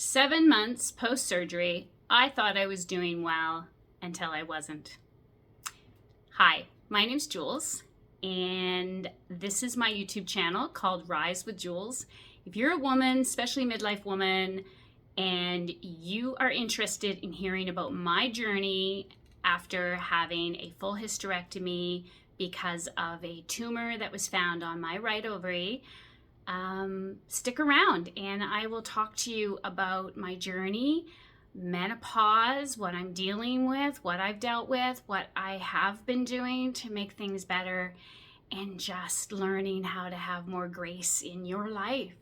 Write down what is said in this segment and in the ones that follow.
7 months post-surgery, I thought I was doing well until I wasn't. Hi, my name's Jules, and this is my YouTube channel called Rise with Jules. If you're a woman, especially midlife woman, and you are interested in hearing about my journey after having a full hysterectomy because of a tumor that was found on my right ovary, stick around and I will talk to you about my journey, menopause, what I'm dealing with, what I've dealt with, what I have been doing to make things better, and just learning how to have more grace in your life.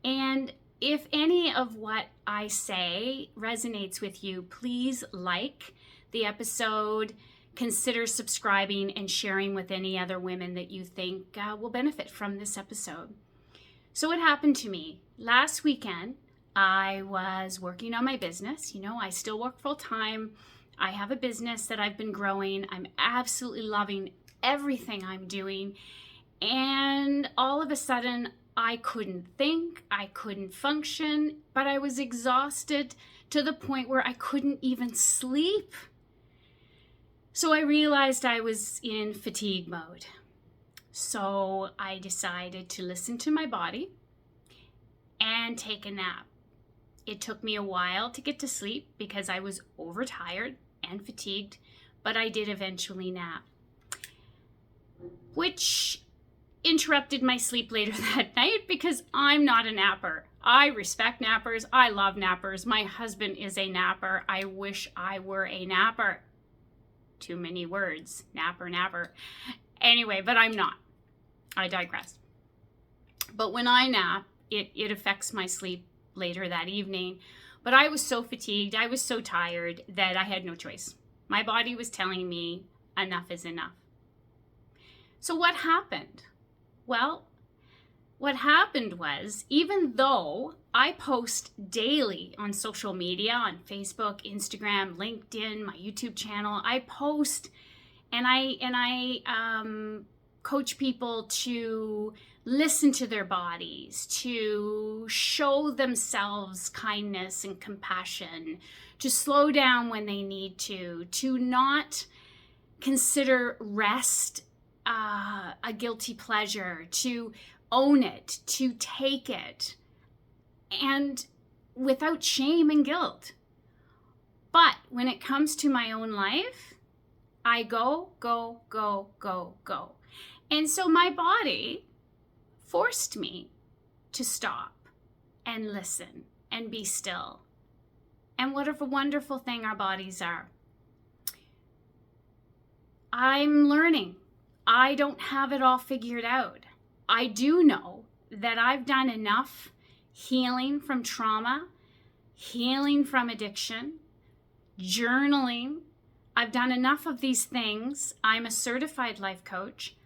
And if any of what I say resonates with you, please like the episode, consider subscribing and sharing with any other women that you think will benefit from this episode. So what happened to me? Last weekend, I was working on my business. I still work full time. I have a business that I've been growing. I'm absolutely loving everything I'm doing. And all of a sudden, I couldn't think, I couldn't function, but I was exhausted to the point where I couldn't even sleep. So I realized I was in fatigue mode. So I decided to listen to my body and take a nap. It took me a while to get to sleep because I was overtired and fatigued, but I did eventually nap, which interrupted my sleep later that night because I'm not a napper. I respect nappers. I love nappers. My husband is a napper. I wish I were a napper. Too many words. Napper. Anyway, but I'm not. I digress. But when I nap, it affects my sleep later that evening. But I was so fatigued, I was so tired that I had no choice. My body was telling me enough is enough. So what happened? Well, what happened was, even though I post daily on social media, on Facebook, Instagram, LinkedIn, my YouTube channel, I post and I coach people to listen to their bodies, to show themselves kindness and compassion, to slow down when they need to not consider rest a guilty pleasure, to own it, to take it, and without shame and guilt. But when it comes to my own life, I go. And so my body forced me to stop and listen and be still. And what a wonderful thing our bodies are. I'm learning. I don't have it all figured out. I do know that I've done enough healing from trauma, healing from addiction, journaling. I've done enough of these things. I'm a certified life coach.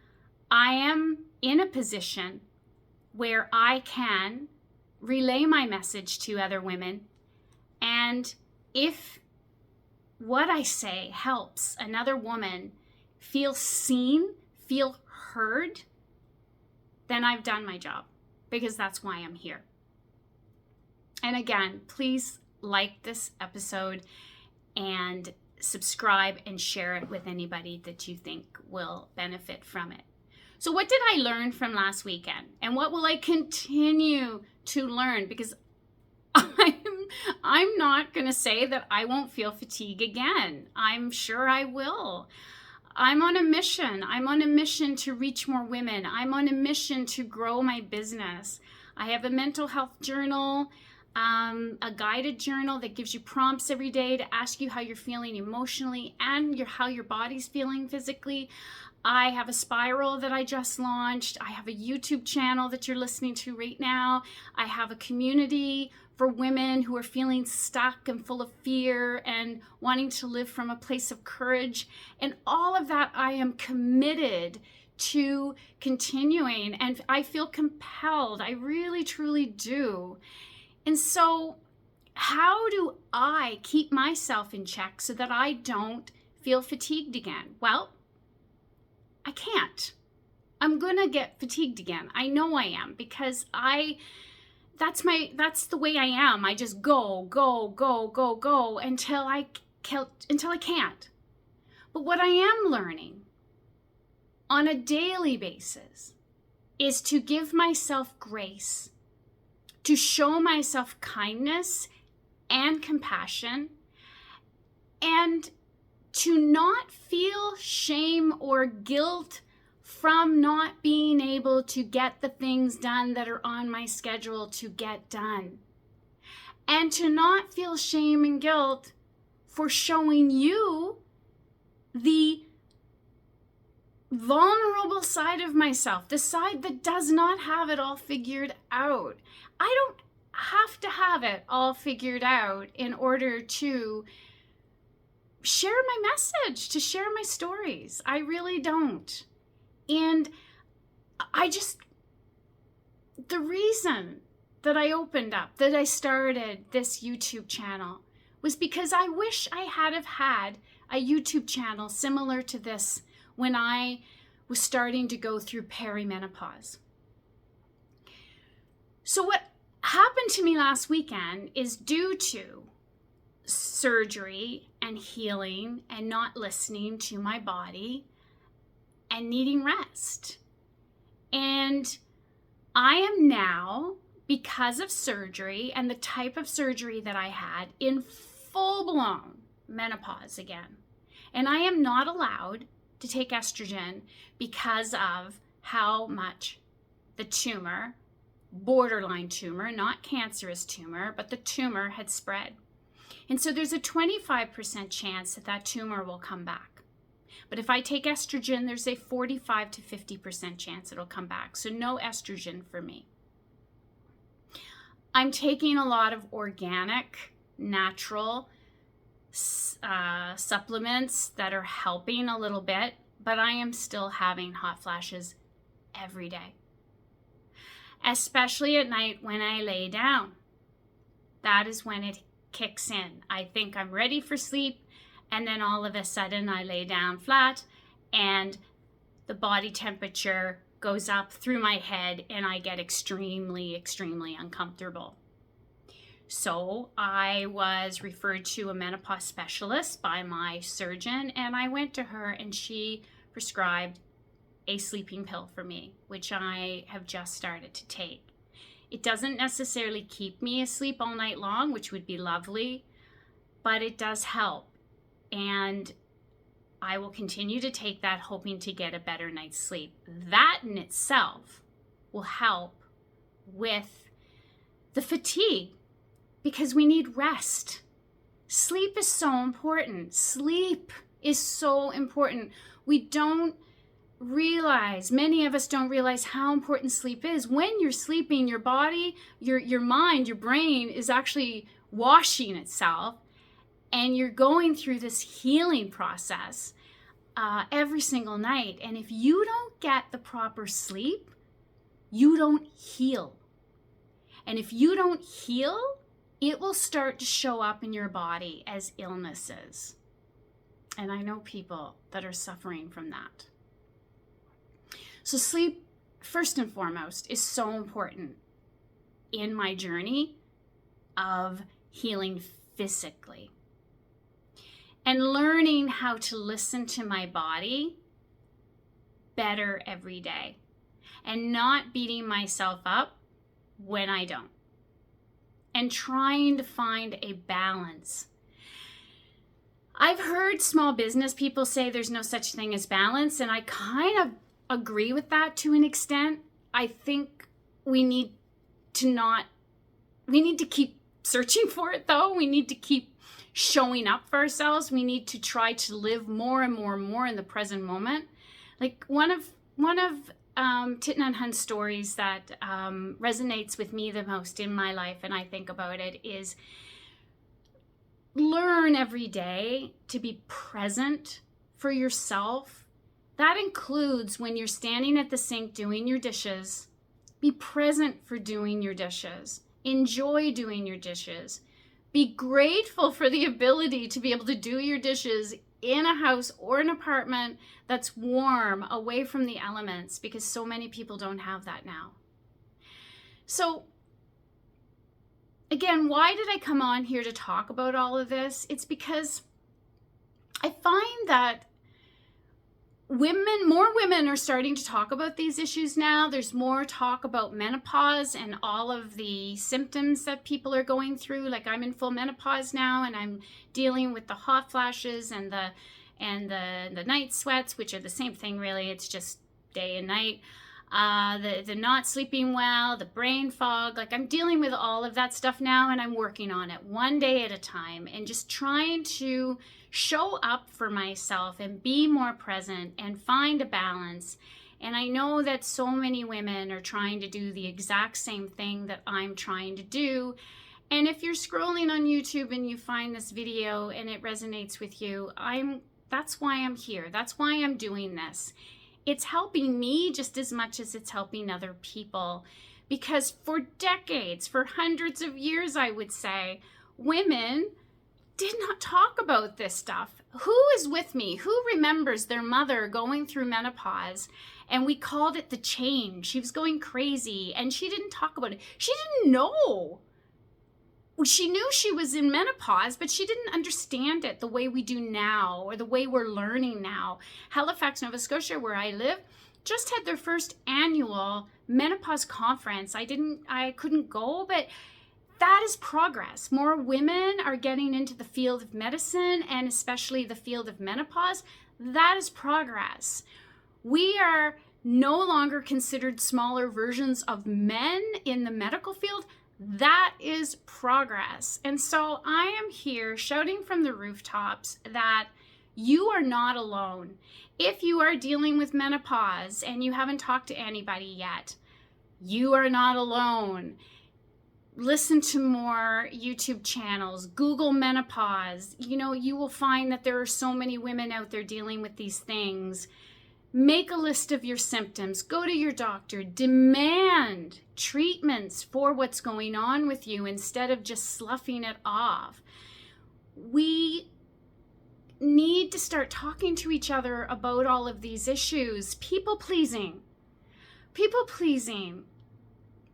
I am in a position where I can relay my message to other women. And if what I say helps another woman feel seen, feel heard, then I've done my job, because that's why I'm here. And again, please like this episode and subscribe and share it with anybody that you think will benefit from it. So what did I learn from last weekend? And what will I continue to learn? Because I'm not going to say that I won't feel fatigue again. I'm sure I will. I'm on a mission. I'm on a mission to reach more women. I'm on a mission to grow my business. I have a mental health journal, a guided journal that gives you prompts every day to ask you how you're feeling emotionally and how your body's feeling physically. I have a spiral that I just launched. I have a YouTube channel that you're listening to right now. I have a community for women who are feeling stuck and full of fear and wanting to live from a place of courage. And all of that I am committed to continuing, and I feel compelled. I really, truly do. And so how do I keep myself in check so that I don't feel fatigued again? Well, I can't. I'm going to get fatigued again. I know I am, because that's the way I am. I just go until I can't. But what I am learning on a daily basis is to give myself grace, to show myself kindness and compassion, and to not feel shame or guilt from not being able to get the things done that are on my schedule to get done. And to not feel shame and guilt for showing you the vulnerable side of myself, the side that does not have it all figured out. I don't have to have it all figured out in order to share my message, to share my stories. I really don't. And the reason that I opened up, that I started this YouTube channel, was because I wish I had had a YouTube channel similar to this when I was starting to go through perimenopause. So what happened to me last weekend is due to surgery and healing and not listening to my body and needing rest. And I am now, because of surgery and the type of surgery that I had, in full-blown menopause again. And I am not allowed to take estrogen because of how much the tumor, borderline tumor, not cancerous tumor, but the tumor had spread. And so there's a 25% chance that tumor will come back. But if I take estrogen, there's a 45 to 50% chance it'll come back. So no estrogen for me. I'm taking a lot of organic, natural supplements that are helping a little bit, but I am still having hot flashes every day. Especially at night when I lay down. That is when it kicks in. I think I'm ready for sleep, and then all of a sudden I lay down flat and the body temperature goes up through my head and I get extremely, extremely uncomfortable. So I was referred to a menopause specialist by my surgeon, and I went to her and she prescribed a sleeping pill for me, which I have just started to take. It doesn't necessarily keep me asleep all night long, which would be lovely, but it does help. And I will continue to take that, hoping to get a better night's sleep. That in itself will help with the fatigue, because we need rest. Sleep is so important. Sleep is so important. We don't realize, many of us don't realize how important sleep is. When you're sleeping, your body, your mind, your brain is actually washing itself, and you're going through this healing process every single night. And if you don't get the proper sleep, you don't heal. And if you don't heal, it will start to show up in your body as illnesses. And I know people that are suffering from that. So sleep, first and foremost, is so important in my journey of healing physically. And learning how to listen to my body better every day. And not beating myself up when I don't. And trying to find a balance. I've heard small business people say there's no such thing as balance, and I kind of agree with that to an extent. I think we need to keep searching for it, though. We need to keep showing up for ourselves. We need to try to live more and more and more in the present moment. Like one of Thich Nhat Hanh's stories that resonates with me the most in my life, and I think about it, is learn every day to be present for yourself. That includes when you're standing at the sink doing your dishes. Be present for doing your dishes. Enjoy doing your dishes. Be grateful for the ability to be able to do your dishes in a house or an apartment that's warm, away from the elements, because so many people don't have that now. So again, why did I come on here to talk about all of this? It's because I find that more women are starting to talk about these issues now. There's more talk about menopause and all of the symptoms that people are going through. Like, I'm in full menopause now, and I'm dealing with the hot flashes and the night sweats, which are the same thing really. It's just day and night. The not sleeping well, the brain fog. Like, I'm dealing with all of that stuff now, and I'm working on it one day at a time and just trying to show up for myself and be more present and find a balance. And I know that so many women are trying to do the exact same thing that I'm trying to do. And if you're scrolling on YouTube and you find this video and it resonates with you, that's why I'm here. That's why I'm doing this. It's helping me just as much as it's helping other people. Because for decades, for hundreds of years, I would say, women did not talk about this stuff. Who is with me? Who remembers their mother going through menopause, and we called it the change? She was going crazy and she didn't talk about it. She didn't know. She knew she was in menopause, but she didn't understand it the way we do now, or the way we're learning now. Halifax, Nova Scotia, where I live, just had their first annual menopause conference. I couldn't go, but that is progress. More women are getting into the field of medicine, and especially the field of menopause. That is progress. We are no longer considered smaller versions of men in the medical field. That is progress. And so I am here shouting from the rooftops that you are not alone. If you are dealing with menopause and you haven't talked to anybody yet, you are not alone. Listen to more YouTube channels, Google menopause. You will find that there are so many women out there dealing with these things. Make a list of your symptoms. Go to your doctor. Demand treatments for what's going on with you instead of just sloughing it off. We need to start talking to each other about all of these issues. People pleasing.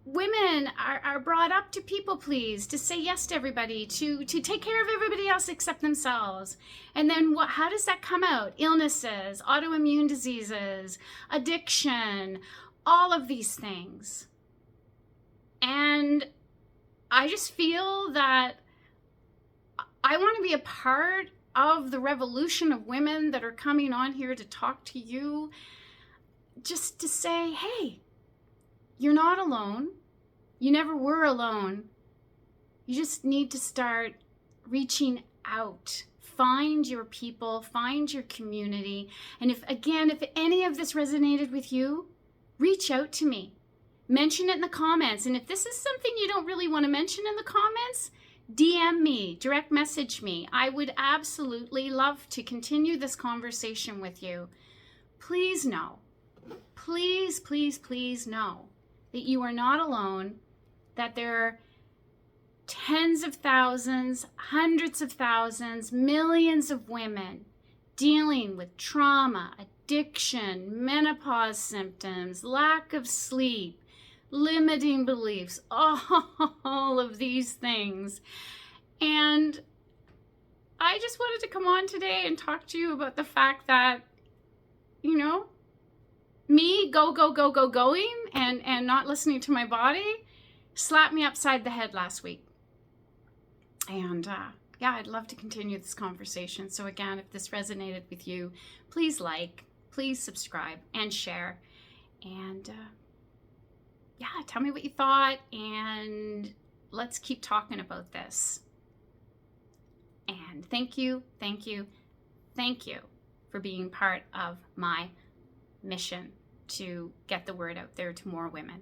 Women are brought up to people please, to say yes to everybody, to take care of everybody else except themselves. And then how does that come out? Illnesses, autoimmune diseases, addiction, all of these things. And I just feel that I want to be a part of the revolution of women that are coming on here to talk to you, just to say, hey, you're not alone. You never were alone. You just need to start reaching out. Find your people, find your community. And if any of this resonated with you, reach out to me. Mention it in the comments. And if this is something you don't really want to mention in the comments, DM me, direct message me. I would absolutely love to continue this conversation with you. Please know, please know that you are not alone, that there are tens of thousands, hundreds of thousands, millions of women dealing with trauma, addiction, menopause symptoms, lack of sleep, limiting beliefs, all of these things. And I just wanted to come on today and talk to you about the fact that, me going and not listening to my body slapped me upside the head last week. And I'd love to continue this conversation. So again, if this resonated with you, please please subscribe and share. And tell me what you thought, and let's keep talking about this. And thank you for being part of my mission to get the word out there to more women.